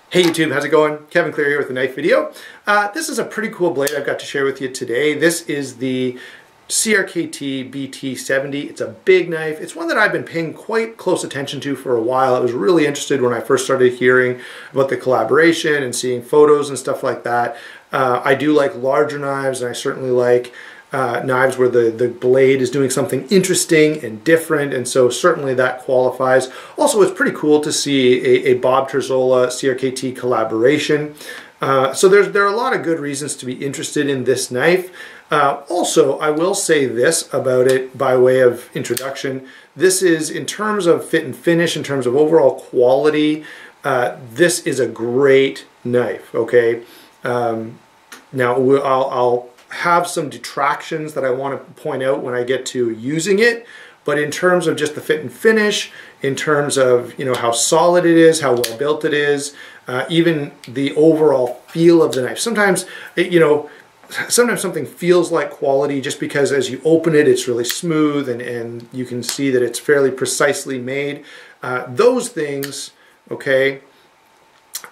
Hey YouTube, how's it going? Kevin Clear here with a knife video. This is a pretty cool blade I've got to share with you today. This is the CRKT BT70. It's a big knife. It's one that I've been paying quite close attention to for a while. I was really interested when I first started hearing about the collaboration and seeing photos and stuff like that. I do like larger knives, and I certainly like knives where the blade is doing something interesting and different, and so certainly that qualifies. Also, it's pretty cool to see a Bob Turzola CRKT collaboration. So there are a lot of good reasons to be interested in this knife. Also, I will say this about it by way of introduction. This is, in terms of fit and finish, in terms of overall quality, this is a great knife, okay? Now, I'll have some detractions that I want to point out when I get to using it, but in terms of just the fit and finish, in terms of how solid it is, how well built it is, even the overall feel of the knife. Sometimes sometimes something feels like quality just because as you open it, it's really smooth and you can see that it's fairly precisely made. Those things, okay,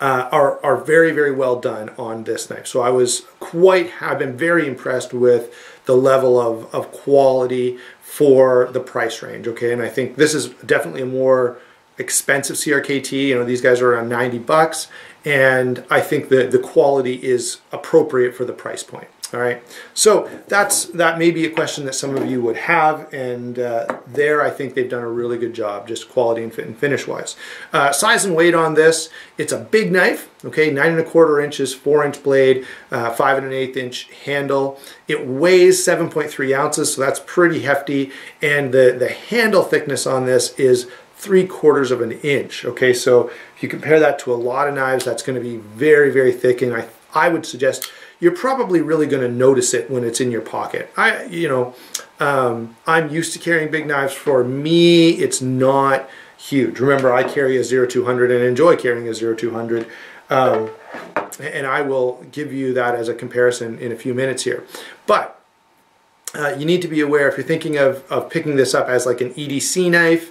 are very, very well done on this knife. So I've been very impressed with the level of quality for the price range, okay? And I think this is definitely a more expensive CRKT. These guys are around 90 bucks, and I think the quality is appropriate for the price point. All right, so that may be a question that some of you would have, and there I think they've done a really good job, just quality and fit and finish wise. Size and weight on this, it's a big knife, okay, 9¼ inches, 4-inch blade, 5 1/8 inch handle. It weighs 7.3 ounces, so that's pretty hefty, and the handle thickness on this is 3/4 inch, okay? So if you compare that to a lot of knives, that's going to be very, very thick, and I would suggest you're probably really going to notice it when it's in your pocket. I'm used to carrying big knives. For me, it's not huge. Remember, I carry a 0-200 and enjoy carrying a 0-200, and I will give you that as a comparison in a few minutes here. But you need to be aware, if you're thinking of picking this up as like an EDC knife,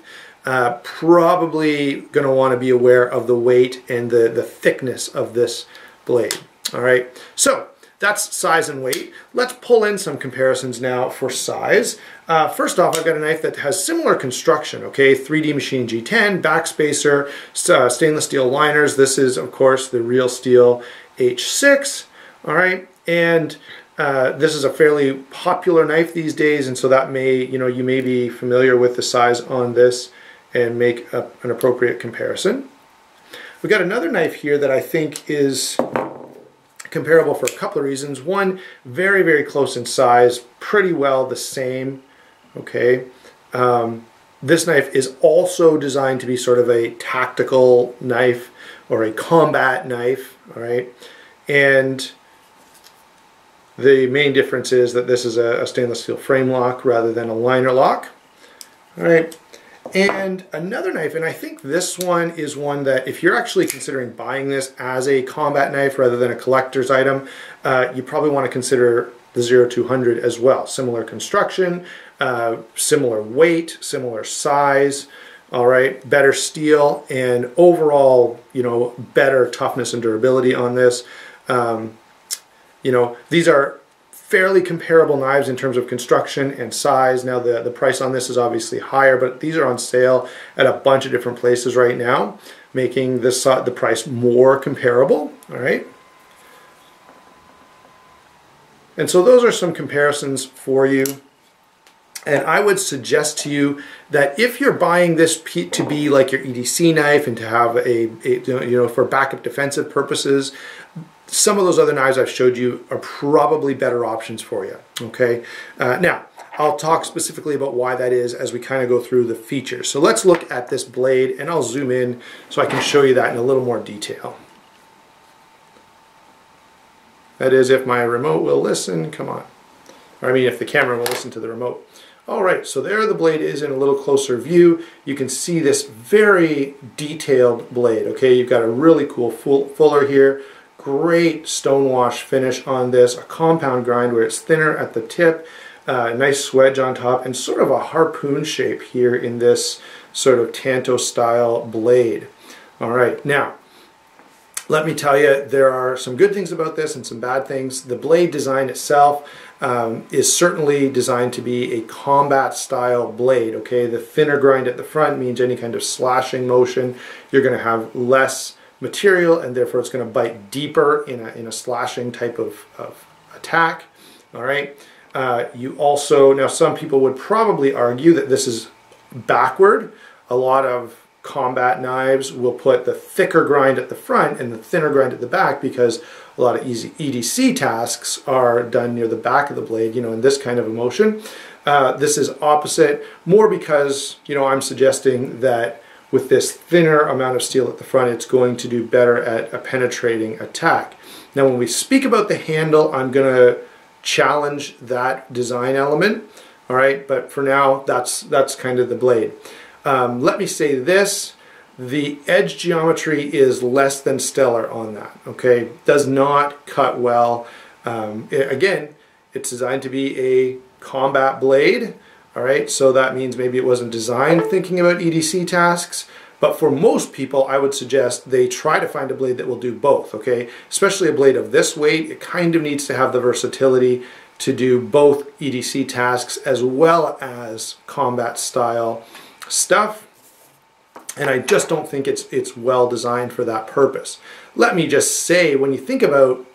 probably going to want to be aware of the weight and the thickness of this blade. All right, so that's size and weight. Let's pull in some comparisons now for size. First off, I've got a knife that has similar construction, okay? 3D Machine G10, backspacer, stainless steel liners. This is, of course, the Real Steel H6, all right? And this is a fairly popular knife these days, and so that may, you may be familiar with the size on this and make an appropriate comparison. We've got another knife here that I think is comparable for a couple of reasons. One, very, very close in size, pretty well the same, okay? This knife is also designed to be sort of a tactical knife or a combat knife, all right? And the main difference is that this is a stainless steel frame lock rather than a liner lock, all right? And another knife, and I think this one is one that if you're actually considering buying this as a combat knife rather than a collector's item, you probably want to consider the 0-200 as well. Similar construction, similar weight, similar size, all right, better steel, and overall, better toughness and durability on this. These are fairly comparable knives in terms of construction and size. Now the price on this is obviously higher, but these are on sale at a bunch of different places right now, making this the price more comparable, all right? And so those are some comparisons for you. And I would suggest to you that if you're buying this to be like your EDC knife and to have for backup defensive purposes, some of those other knives I've showed you are probably better options for you, okay? Now, I'll talk specifically about why that is as we kind of go through the features. So let's look at this blade, and I'll zoom in so I can show you that in a little more detail. That is, if my remote will listen, come on. Or I mean, if the camera will listen to the remote. All right, so there the blade is in a little closer view. You can see this very detailed blade, okay? You've got a really cool fuller here. Great stonewash finish on this, a compound grind where it's thinner at the tip, nice swedge on top, and sort of a harpoon shape here in this sort of Tanto style blade. All right, now let me tell you, there are some good things about this and some bad things. The blade design itself is certainly designed to be a combat style blade, okay? The thinner grind at the front means any kind of slashing motion, you're going to have less material, and therefore it's going to bite deeper in a slashing type of attack, all right? You also, now some people would probably argue that this is backward. A lot of combat knives will put the thicker grind at the front and the thinner grind at the back, because a lot of easy EDC tasks are done near the back of the blade, you know, in this kind of a motion. This is opposite, more because, you know, I'm suggesting that with this thinner amount of steel at the front, it's going to do better at a penetrating attack. Now, when we speak about the handle, I'm going to challenge that design element, all right? But for now, that's kind of the blade. Let me say this, the edge geometry is less than stellar on that, okay? Does not cut well. Again, it's designed to be a combat blade, all right? So that means maybe it wasn't designed thinking about EDC tasks, but for most people, I would suggest they try to find a blade that will do both, okay? Especially a blade of this weight, it kind of needs to have the versatility to do both EDC tasks as well as combat style stuff, and I just don't think it's well designed for that purpose. Let me just say, when you think about,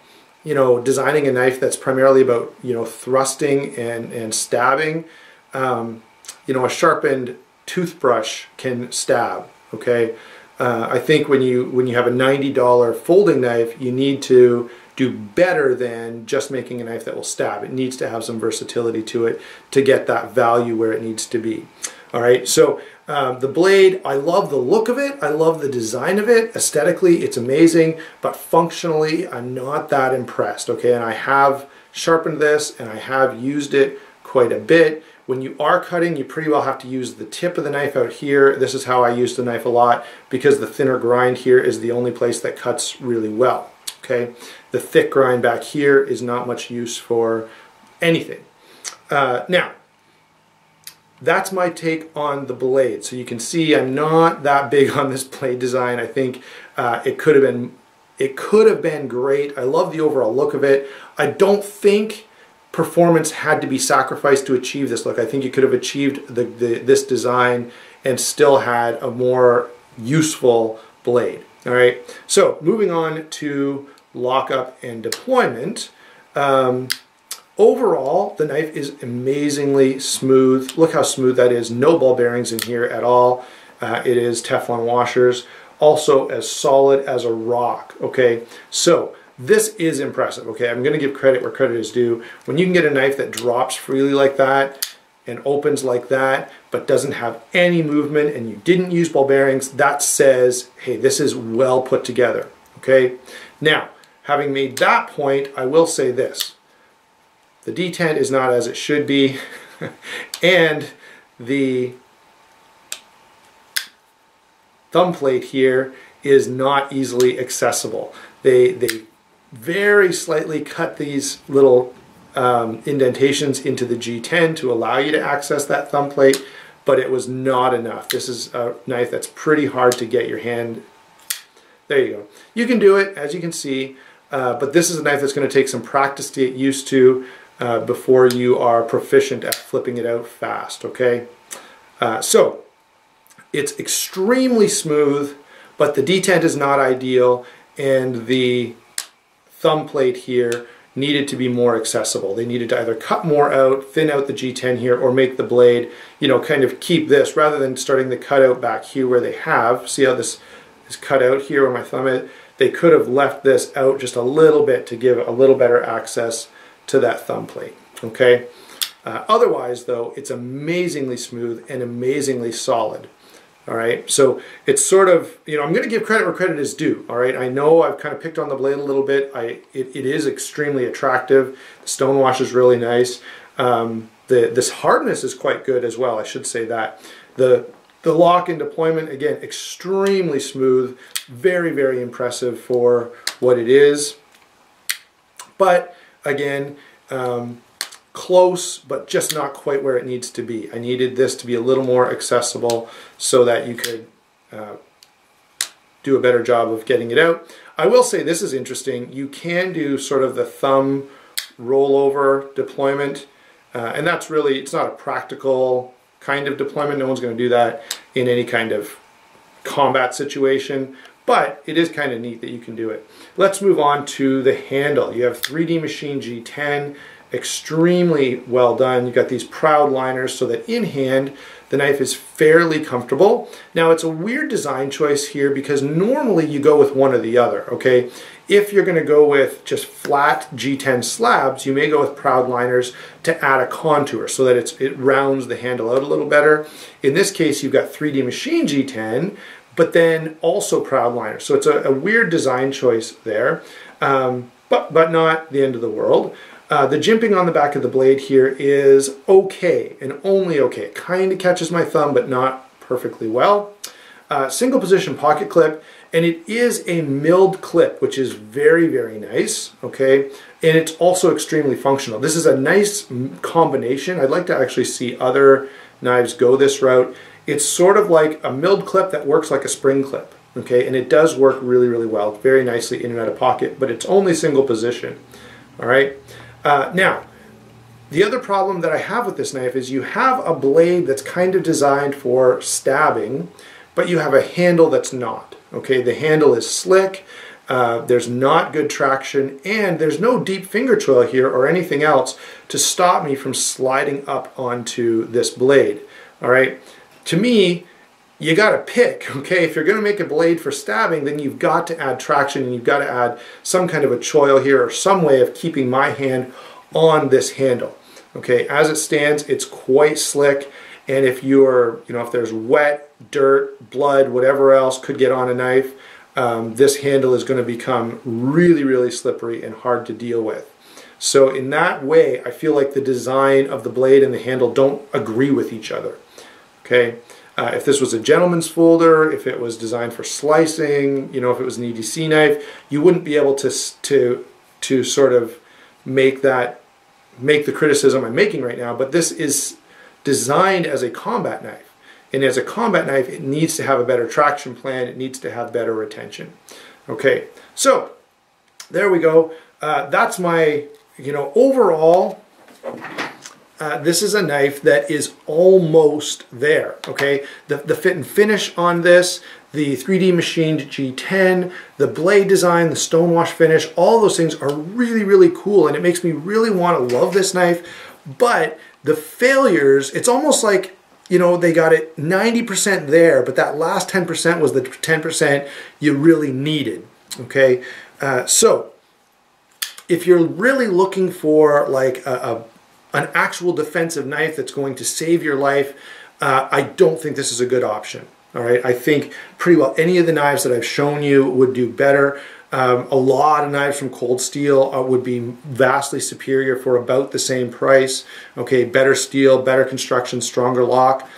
you know, designing a knife that's primarily about, you know, thrusting and stabbing, you know, a sharpened toothbrush can stab, okay? I think when you have a $90 folding knife, you need to do better than just making a knife that will stab. It needs to have some versatility to it to get that value where it needs to be. All right, so the blade, I love the look of it. I love the design of it. Aesthetically, it's amazing, but functionally, I'm not that impressed, okay? And I have sharpened this, and I have used it quite a bit. When you are cutting, you pretty well have to use the tip of the knife out here. This is how I use the knife a lot, because the thinner grind here is the only place that cuts really well, okay? The thick grind back here is not much use for anything. Now, that's my take on the blade. So you can see I'm not that big on this blade design. I think it could have been great. I love the overall look of it. I don't think performance had to be sacrificed to achieve this look. I think you could have achieved this design and still had a more useful blade. All right. So moving on to lockup and deployment. Overall, the knife is amazingly smooth. Look how smooth that is. No ball bearings in here at all. It is Teflon washers. Also as solid as a rock, okay? So this is impressive, okay? I'm gonna give credit where credit is due. When you can get a knife that drops freely like that and opens like that, but doesn't have any movement, and you didn't use ball bearings, that says, hey, this is well put together, okay? Now, having made that point, I will say this. The detent is not as it should be, and the thumb plate here is not easily accessible. They very slightly cut these little indentations into the G10 to allow you to access that thumb plate, but it was not enough. This is a knife that's pretty hard to get your hand. There you go. You can do it, as you can see, but this is a knife that's going to take some practice to get used to before you are proficient at flipping it out fast, okay? So it's extremely smooth, but the detent is not ideal, and the thumb plate here needed to be more accessible. They needed to either cut more out, thin out the G10 here, or make the blade, you know, kind of keep this, rather than starting the cutout back here where they have. See how this is cut out here where my thumb is? They could have left this out just a little bit to give a little better access to that thumb plate, okay? Otherwise, though, it's amazingly smooth and amazingly solid, all right? So it's sort of, you know, I'm going to give credit where credit is due, all right? I know I've kind of picked on the blade a little bit. It is extremely attractive. The stonewash is really nice. This hardness is quite good as well, I should say that. The lock and deployment, again, extremely smooth, very, very impressive for what it is. But again, close, but just not quite where it needs to be. I needed this to be a little more accessible so that you could do a better job of getting it out. I will say this is interesting. You can do sort of the thumb rollover deployment, and that's really, it's not a practical kind of deployment. No one's going to do that in any kind of combat situation, but it is kind of neat that you can do it. Let's move on to the handle. You have 3D Machine G10, extremely well done. You've got these proud liners so that in hand the knife is fairly comfortable. Now it's a weird design choice here because normally you go with one or the other, okay? If you're going to go with just flat G10 slabs, you may go with proud liners to add a contour so that it rounds the handle out a little better. In this case, you've got 3D Machine G10, but then also proud liners. So it's a weird design choice there, but not the end of the world. The jimping on the back of the blade here is okay, and only okay. It kind of catches my thumb, but not perfectly well. Single position pocket clip, and it is a milled clip, which is very, very nice, okay? And it's also extremely functional. This is a nice combination. I'd like to actually see other knives go this route. It's sort of like a milled clip that works like a spring clip, okay? And it does work really, really well, very nicely in and out of pocket, but it's only single position, all right? Now, the other problem that I have with this knife is you have a blade that's kind of designed for stabbing, but you have a handle that's not. Okay, the handle is slick, there's not good traction, and there's no deep finger choil here or anything else to stop me from sliding up onto this blade. All right, to me, you got to pick, okay? If you're going to make a blade for stabbing, then you've got to add traction and you've got to add some kind of a choil here or some way of keeping my hand on this handle. Okay, as it stands, it's quite slick, and if you're, if there's wet, dirt, blood, whatever else could get on a knife, this handle is going to become really, really slippery and hard to deal with. So in that way, I feel like the design of the blade and the handle don't agree with each other. Okay. If this was a gentleman's folder, if it was designed for slicing, if it was an EDC knife, you wouldn't be able to sort of make the criticism I'm making right now. But this is designed as a combat knife, and as a combat knife, it needs to have a better traction plan. It needs to have better retention. Okay, so there we go. That's my overall. This is a knife that is almost there, okay? The fit and finish on this, the 3D machined G10, the blade design, the stonewash finish, all those things are really, really cool, and it makes me really want to love this knife. But the failures, it's almost like, they got it 90% there, but that last 10% was the 10% you really needed, okay? So if you're really looking for like an actual defensive knife that's going to save your life, I don't think this is a good option. All right, I think pretty well any of the knives that I've shown you would do better. A lot of knives from Cold Steel would be vastly superior for about the same price. Okay, better steel, better construction, stronger lock.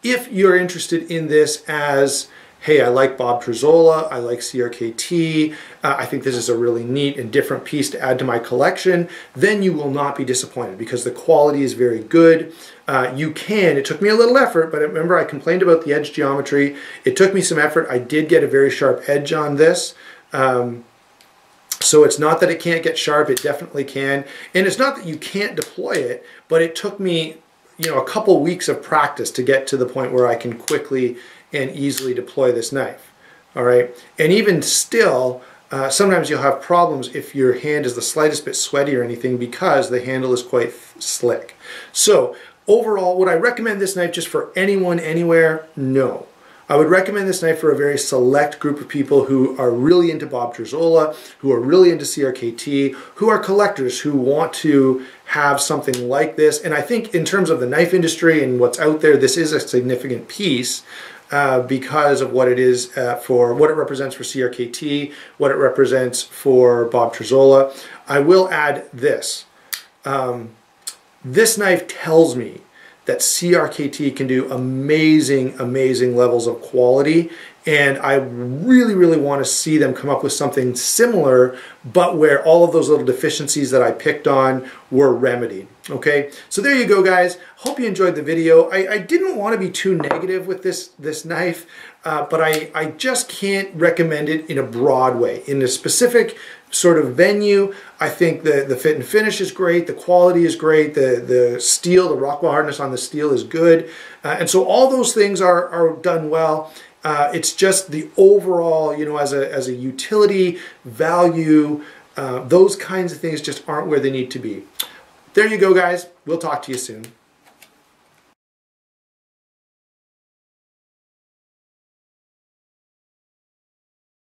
If you're interested in this as, hey, I like Bob Turzola, I like CRKT, I think this is a really neat and different piece to add to my collection, then you will not be disappointed because the quality is very good. It took me a little effort, but remember I complained about the edge geometry. It took me some effort. I did get a very sharp edge on this. So it's not that it can't get sharp, it definitely can. And it's not that you can't deploy it, but it took me a couple weeks of practice to get to the point where I can quickly and easily deploy this knife. All right, and even still, sometimes you'll have problems if your hand is the slightest bit sweaty or anything because the handle is quite slick. So overall, would I recommend this knife just for anyone, anywhere? No. I would recommend this knife for a very select group of people who are really into Bob Turzola, who are really into CRKT, who are collectors who want to have something like this. And I think in terms of the knife industry and what's out there, this is a significant piece because of what it is for what it represents for CRKT, what it represents for Bob Turzola. I will add this. This knife tells me that CRKT can do amazing, amazing levels of quality And I really, really want to see them come up with something similar, but where all of those little deficiencies that I picked on were remedied. Okay, so there you go, guys. Hope you enjoyed the video. I didn't want to be too negative with this knife, but I just can't recommend it in a broad way. In a specific sort of venue, I think the fit and finish is great, the quality is great, the steel, the Rockwell hardness on the steel is good, and so all those things are done well. It's just the overall, you know, as a utility value, those kinds of things just aren't where they need to be. There you go, guys. We'll talk to you soon.